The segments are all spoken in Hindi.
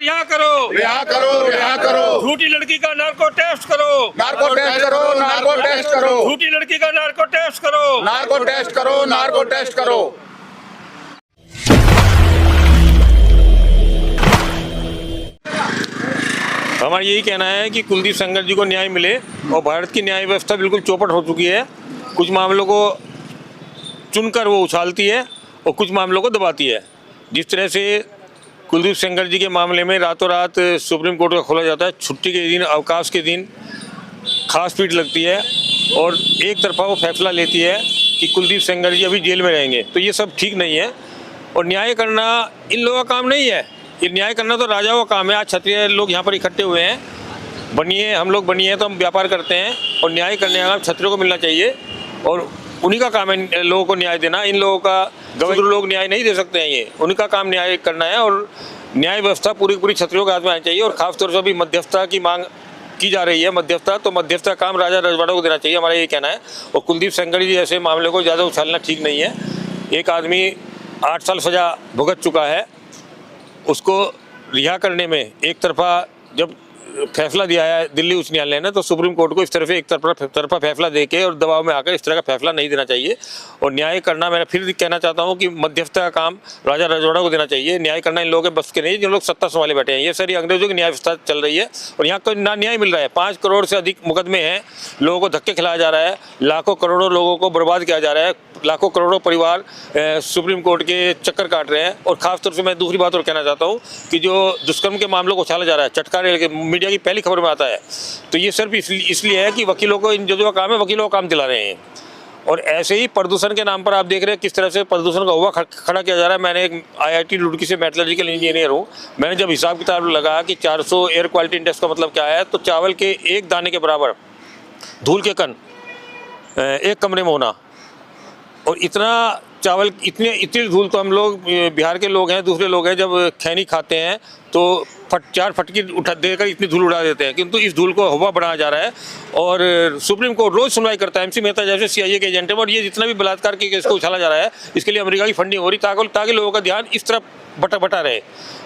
रिहा करो, रिहा करो, रिहा करो। झूठी लड़की का नार्को टेस्ट करो, नार्को टेस्ट करो, नार्को टेस्ट करो। झूठी लड़की का नार्को टेस्ट करो, नार्को टेस्ट करो, नार्को टेस्ट करो। हमारा यही कहना है कि कुलदीप सेंगर जी को न्याय मिले और भारत की न्याय व्यवस्था बिल्कुल चौपट हो चुकी है। कुछ मामलों को चुनकर वो उछालती है और कुछ मामलों को दबाती है। जिस तरह से कुलदीप सेंगर जी के मामले में रातों रात सुप्रीम कोर्ट का खोला जाता है, छुट्टी के दिन, अवकाश के दिन खास पीट लगती है और एक तरफा वो फैसला लेती है कि कुलदीप सेंगर जी अभी जेल में रहेंगे। तो ये सब ठीक नहीं है और न्याय करना इन लोगों का काम नहीं है। ये न्याय करना तो राजाओं का काम है। आज क्षत्रिय लोग यहाँ पर इकट्ठे हुए हैं, बनिए, हम लोग बनिए तो हम व्यापार करते हैं और न्याय करने का काम क्षत्रियों को मिलना चाहिए और उन्हीं का काम है लोगों को न्याय देना। इन लोगों का गवर्नर लोग न्याय नहीं दे सकते हैं, ये उनका काम न्याय करना है और न्याय व्यवस्था पूरी पूरी क्षत्रियों के हाथ में आनी चाहिए। और खासतौर से अभी मध्यस्थता की मांग की जा रही है, मध्यस्थता, तो मध्यस्थता काम राजा रजवाड़ों को देना चाहिए, हमारा ये कहना है। और कुलदीप सेंगर जी ऐसे मामले को ज़्यादा उछालना ठीक नहीं है। एक आदमी 8 साल सज़ा भुगत चुका है, उसको रिहा करने में एक तरफा जब फैसला दिया है दिल्ली उच्च न्यायालय ने, तो सुप्रीम कोर्ट को इस तरह से एक तरफा फैसला देके और दबाव में आकर इस तरह का फैसला नहीं देना चाहिए। और न्याय करना, मैं फिर कहना चाहता हूं कि मध्यस्थता का काम राजा रजवाड़ा को देना चाहिए। न्याय करना इन लोगों के बस के नहीं, जो लोग सत्ता संभाले बैठे हैं। ये सारी अंग्रेजों की न्याय व्यवस्था चल रही है और यहाँ कोई ना न्याय मिल रहा है। 5 करोड़ से अधिक मुकदमे हैं, लोगों को धक्के खिलाया जा रहा है, लाखों करोड़ों लोगों को बर्बाद किया जा रहा है, लाखों करोड़ों परिवार सुप्रीम कोर्ट के चक्कर काट रहे हैं। और खासतौर से मैं दूसरी बात और कहना चाहता हूँ कि जो दुष्कर्म के मामलों को उछाला जा रहा है, चटकारे मीडिया की पहली खबर में आता है, तो ये सिर्फ इसलिए है कि वकीलों को, इन जो काम है वकीलों का काम दिला रहे हैं। और ऐसे ही प्रदूषण के नाम पर आप देख रहे हैं किस तरह से प्रदूषण का हुआ खड़ा किया जा रहा है। मैंने एक IIT रुड़की से मेटलर्जिकल इंजीनियर हूँ, मैंने जब हिसाब किताब लगा कि 400 एयर क्वालिटी इंडेक्स का मतलब क्या है, तो चावल के एक दाने के बराबर धूल के कण एक कमरे में होना, और इतना चावल, इतनी धूल तो हम लोग बिहार के लोग हैं, दूसरे लोग हैं, जब खैनी खाते हैं तो 4 फटकी उठा देकर इतनी धूल उड़ा देते हैं, किंतु इस धूल को हवा बढ़ाया जा रहा है। और सुप्रीम कोर्ट रोज सुनवाई करता है, MC मेहता जैसे CIA के एजेंट है, और ये जितना भी बलात्कार के केस को उछाला जा रहा है, इसके लिए अमेरिका की फंडिंग हो रही ताकि लोगों का ध्यान इस तरफ बटा रहे।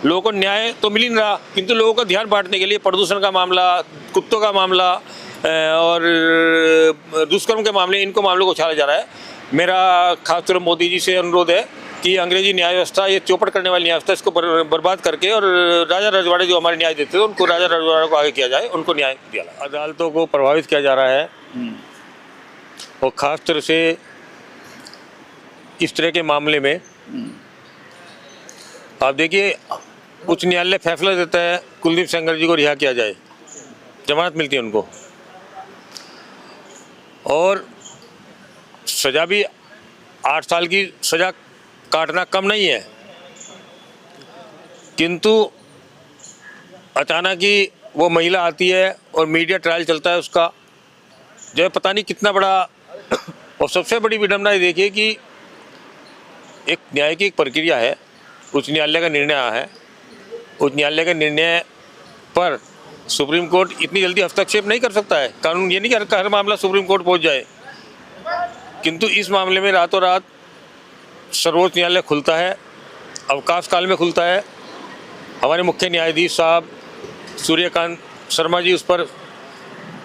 लोगों को न्याय तो मिल ही नहीं रहा, किंतु लोगों का ध्यान बांटने के लिए प्रदूषण का मामला, कुत्तों का मामला और दुष्कर्म के मामले, इनको मामलों को उछाला जा रहा है। मेरा खासतौर मोदी जी से अनुरोध है कि अंग्रेजी न्याय व्यवस्था, ये चौपट करने वाली न्याय व्यवस्था, इसको बर्बाद करके और राजा रजवाड़े जो हमारे न्याय देते थे उनको, राजा रजवाड़े को आगे किया जाए, उनको न्याय दिया। अदालतों को प्रभावित किया जा रहा है और ख़ास तरह से इस तरह के मामले में आप देखिए, उच्च न्यायालय फैसला देता है कुलदीप सेंगर जी को रिहा किया जाए, जमानत मिलती है उनको, और सज़ा भी 8 साल की सज़ा काटना कम नहीं है। किंतु अचानक ही वो महिला आती है और मीडिया ट्रायल चलता है उसका, जो है पता नहीं कितना बड़ा। और सबसे बड़ी विडंबना ये देखिए कि एक न्याय की एक प्रक्रिया है, उच्च न्यायालय का निर्णय आया है, उच्च न्यायालय के निर्णय पर सुप्रीम कोर्ट इतनी जल्दी हस्तक्षेप नहीं कर सकता है। कानून ये नहीं कि हर मामला सुप्रीम कोर्ट पहुंच जाए, किंतु इस मामले में रातों रात सर्वोच्च न्यायालय खुलता है, अवकाश काल में खुलता है। हमारे मुख्य न्यायाधीश साहब सूर्यकांत शर्मा जी उस पर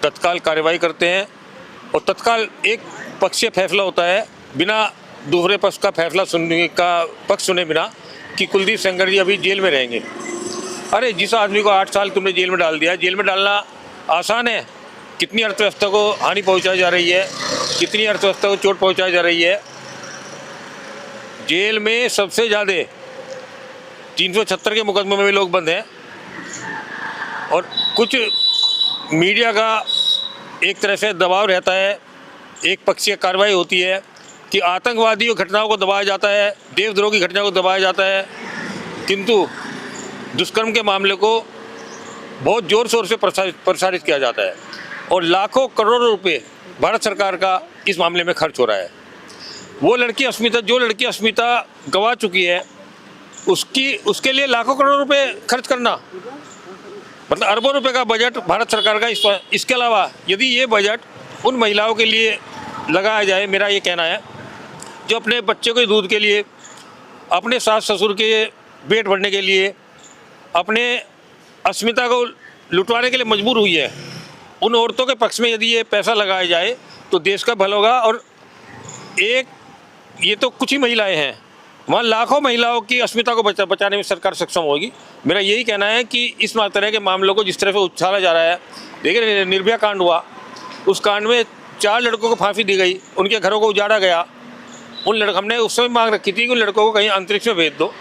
तत्काल कार्रवाई करते हैं और तत्काल एक पक्षीय फैसला होता है, बिना दूसरे पक्ष का फैसला सुनने का, पक्ष सुने बिना, कि कुलदीप सेंगर जी अभी जेल में रहेंगे। अरे जिस आदमी को 8 साल तुमने जेल में डाल दिया, जेल में डालना आसान है? कितनी अर्थव्यवस्था को हानि पहुंचाई जा रही है, कितनी अर्थव्यवस्था को चोट पहुंचाई जा रही है। जेल में सबसे ज़्यादा 376 के मुकदमे में भी लोग बंद हैं और कुछ मीडिया का एक तरह से दबाव रहता है, एक पक्षीय कार्रवाई होती है कि आतंकवादी घटनाओं को दबाया जाता है, देशद्रोह की घटना को दबाया जाता है, किंतु दुष्कर्म के मामले को बहुत ज़ोर शोर से प्रसारित किया जाता है और लाखों करोड़ों रुपए भारत सरकार का इस मामले में खर्च हो रहा है। वो लड़की अस्मिता, जो लड़की अस्मिता गंवा चुकी है, उसके लिए लाखों करोड़ रुपए खर्च करना, मतलब अरबों रुपए का बजट भारत सरकार का। इसके अलावा यदि ये बजट उन महिलाओं के लिए लगाया जाए, मेरा ये कहना है, जो अपने बच्चे के दूध के लिए, अपने सास ससुर के पेट भरने के लिए, अपने अस्मिता को लुटवाने के लिए मजबूर हुई है, उन औरतों के पक्ष में यदि ये पैसा लगाया जाए तो देश का भला होगा। और एक ये तो कुछ ही महिलाएं हैं, वहाँ लाखों महिलाओं की अस्मिता को बचाने में सरकार सक्षम होगी। मेरा यही कहना है कि इस तरह के मामलों को जिस तरह से उछाला जा रहा है, देखिए निर्भया कांड हुआ, उस कांड में 4 लड़कों को फांसी दी गई, उनके घरों को उजाड़ा गया। हमने उस समय मांग रखी थी कि उन लड़कों को कहीं अंतरिक्ष में भेज दो,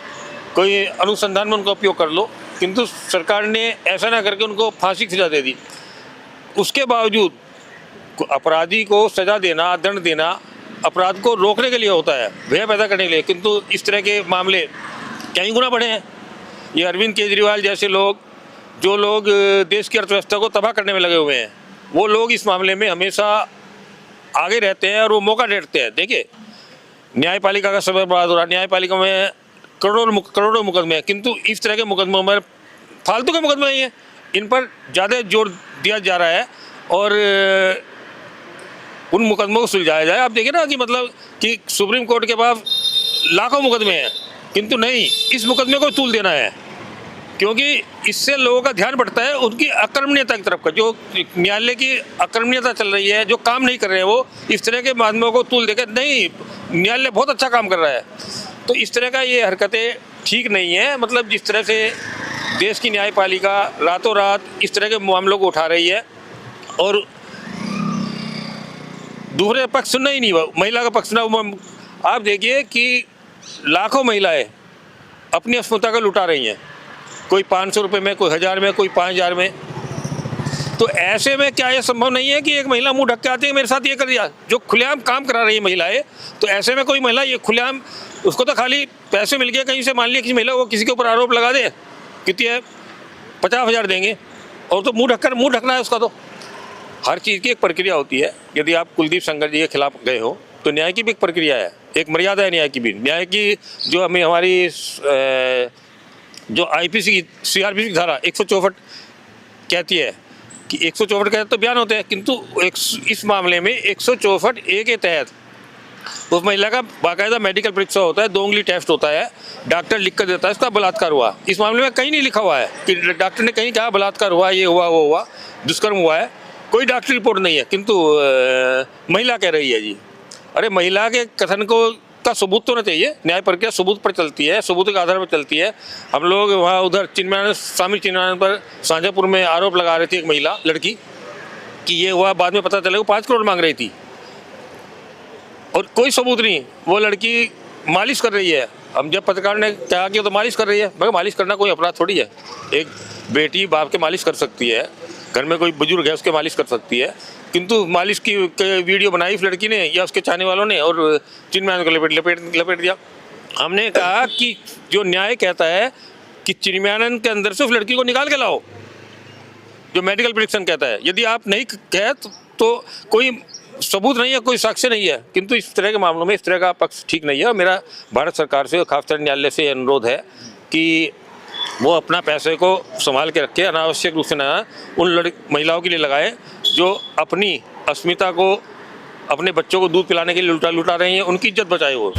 कोई अनुसंधान में उनका उपयोग कर लो, किंतु सरकार ने ऐसा ना करके उनको फांसी की सजा दे दी। उसके बावजूद अपराधी को सजा देना, दंड देना अपराध को रोकने के लिए होता है, भय पैदा करने के लिए, किंतु इस तरह के मामले कई गुना बढ़े हैं। ये अरविंद केजरीवाल जैसे लोग, जो लोग देश की अर्थव्यवस्था को तबाह करने में लगे हुए हैं, वो लोग इस मामले में हमेशा आगे रहते हैं और वो मौका ढूंढते हैं। देखिए न्यायपालिका का समय बर्बाद हो रहा है, न्यायपालिका में करोड़ों मुकदमे हैं, किंतु इस तरह के मुकदमों में फालतू के मुकदमे नहीं है, इन पर ज़्यादा जोर दिया जा रहा है और उन मुकदमों को सुलझाया जाए। आप देखिए ना कि मतलब कि सुप्रीम कोर्ट के पास लाखों मुकदमे हैं, किंतु नहीं, इस मुकदमे को तूल देना है, क्योंकि इससे लोगों का ध्यान बढ़ता है उनकी अकर्मण्यता की तरफ का। जो न्यायालय की अकर्मण्यता चल रही है, जो काम नहीं कर रहे हैं, वो इस तरह के माध्यमों को तूल देकर नहीं, न्यायालय बहुत अच्छा काम कर रहा है। तो इस तरह का ये हरकतें ठीक नहीं है। मतलब जिस तरह से देश की न्यायपालिका रातों रात इस तरह के मामलों को उठा रही है और दूसरे पक्ष सुनना ही नहीं, महिला का पक्ष ना। आप देखिए कि लाखों महिलाएं अपनी अस्मिता को लुटा रही हैं, कोई 500 रुपये में, कोई 1000 में, कोई 5000 में। तो ऐसे में क्या ये संभव नहीं है कि एक महिला मुंह ढक के आती है मेरे साथ ये कर दिया, जो खुलेआम काम करा रही है महिलाएं। तो ऐसे में कोई महिला ये खुलेआम, उसको तो खाली पैसे मिल गए कहीं से, मान लिया किसी महिला वो किसी के ऊपर आरोप लगा दे, कितनी है 50,000 देंगे, और तो मुंह ढकना है उसका। तो हर चीज़ की एक प्रक्रिया होती है। यदि आप कुलदीप सेंगर जी के खिलाफ गए हो तो न्याय की भी एक प्रक्रिया है, एक मर्यादा है न्याय की भी। न्याय की जो हमारी जो IPC की CRPC की धारा 164 कहती है कि 164 के तहत तो बयान होते हैं, किंतु इस मामले में 164A के तहत उस महिला का बाकायदा मेडिकल परीक्षा होता है, 2 उंगली टेस्ट होता है, डॉक्टर लिख कर देता है इसका बलात्कार हुआ। इस मामले में कहीं नहीं लिखा हुआ है कि डॉक्टर ने कहीं कहा बलात्कार हुआ, ये हुआ, वो हुआ, दुष्कर्म हुआ है, कोई डॉक्टरी रिपोर्ट नहीं है, किंतु महिला कह रही है जी। अरे महिला के कथन का सबूत तो होना चाहिए। न्याय प्रक्रिया सबूत पर चलती है, सबूत के आधार पर चलती है। हम लोग वहाँ उधर स्वामी चिन्मयानंद पर शाहजहाँपुर में आरोप लगा रही थी एक महिला लड़की कि ये हुआ, बाद में पता चला वो 5 करोड़ मांग रही थी और कोई सबूत नहीं। वो लड़की मालिश कर रही है। हम जब पत्रकार ने कहा कि वो तो मालिश कर रही है, मगर मालिश करना कोई अपराध थोड़ी है। एक बेटी बाप के मालिश कर सकती है, घर में कोई बुजुर्ग है उसके मालिश कर सकती है, किंतु मालिश की वीडियो बनाई उस लड़की ने या उसके चाहने वालों ने और चिन्मयानंद को लपेट दिया। हमने कहा कि जो न्याय कहता है कि चिन्मयानंद के अंदर से उस लड़की को निकाल के लाओ, जो मेडिकल प्रेडिक्शन कहता है। यदि आप नहीं कहे तो कोई सबूत नहीं है, कोई साक्ष्य नहीं है, किंतु इस तरह के मामलों में इस तरह का पक्ष ठीक नहीं है। और मेरा भारत सरकार से, खासकर न्यायालय से अनुरोध है कि वो अपना पैसे को संभाल के रखे, अनावश्यक रूप से ना उन महिलाओं के लिए लगाए जो अपनी अस्मिता को, अपने बच्चों को दूध पिलाने के लिए लुटा रही हैं। उनकी इज्जत बचाए वो।